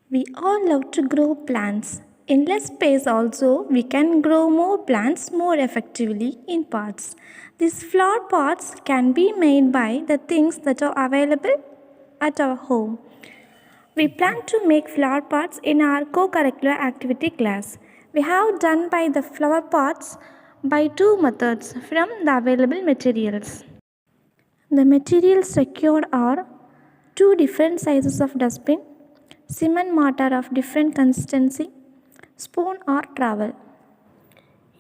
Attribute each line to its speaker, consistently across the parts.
Speaker 1: We all love to grow plants. In less space also, we can grow more plants more effectively in pots. These flower pots can be made by the things that are available at our home. We plan to make flower pots in our co-curricular activity class. We have done by the flower pots by two methods from the available materials. The materials secured are two different sizes of dustbin, cement mortar of different consistency, spoon or trowel.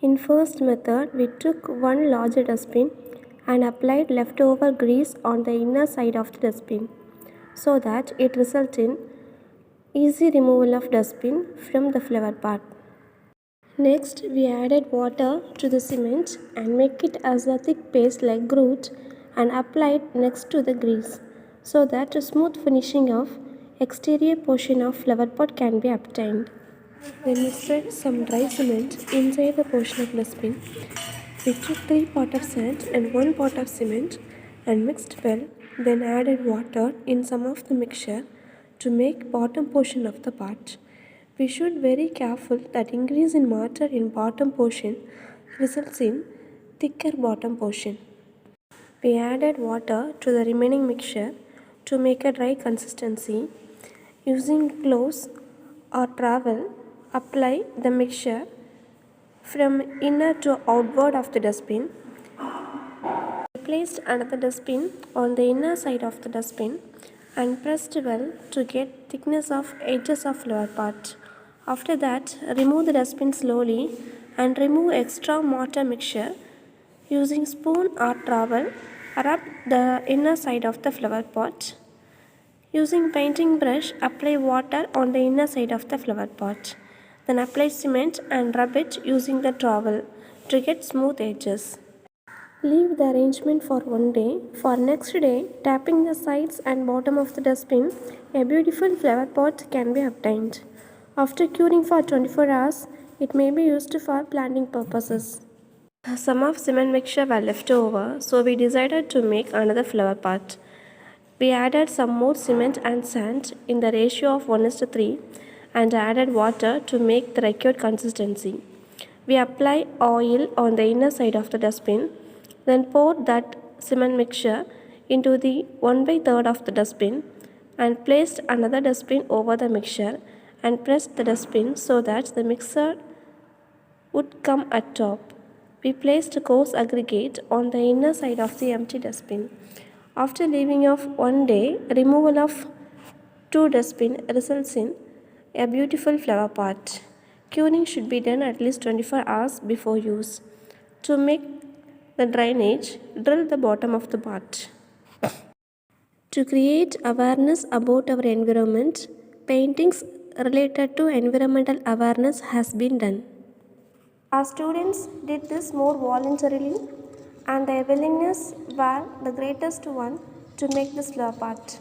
Speaker 2: In first method, we took one larger dustbin and applied leftover grease on the inner side of the dustbin so that it results in easy removal of dustbin from the flower pot. Next, we added water to the cement and make it as a thick paste like grout and applied next to the grease so that a smooth finishing of exterior portion of flower pot can be obtained. Then we spread some dry cement inside the portion of dustbin. We took 3 pots of sand and 1 pot of cement and mixed well, then added water in some of the mixture to make bottom portion of the pot. We should very careful that increase in mortar in bottom portion results in thicker bottom portion. We added water to the remaining mixture to make a dry consistency. Using gloves or trowel, apply the mixture from inner to outward of the dustbin. We placed another dustbin on the inner side of the dustbin and pressed well to get thickness of edges of flower pot. After that, remove the dustbin slowly and remove extra mortar mixture. Using spoon or trowel, rub the inner side of the flower pot. Using painting brush, apply water on the inner side of the flower pot. Then apply cement and rub it using the trowel to get smooth edges. Leave the arrangement for one day. For next day, tapping the sides and bottom of the dustbin, a beautiful flower pot can be obtained. After curing for 24 hours, it may be used for planting purposes. Some of cement mixture were left over, so we decided to make another flower pot. We added some more cement and sand in the ratio of 1:3 and added water to make the required consistency. We apply oil on the inner side of the dustbin, then pour that cement mixture into the 1/3 of the dustbin and placed another dustbin over the mixture and pressed the dustbin so that the mixer would come at top. We placed coarse aggregate on the inner side of the empty dustbin. After leaving of one day, removal of 2 dustbin results in a beautiful flower pot. Curing should be done at least 24 hours before use. To make the drainage, drill the bottom of the pot. To create awareness about our environment, paintings related to environmental awareness has been done. Our students did this more voluntarily and their willingness were the greatest one to make this flower pot.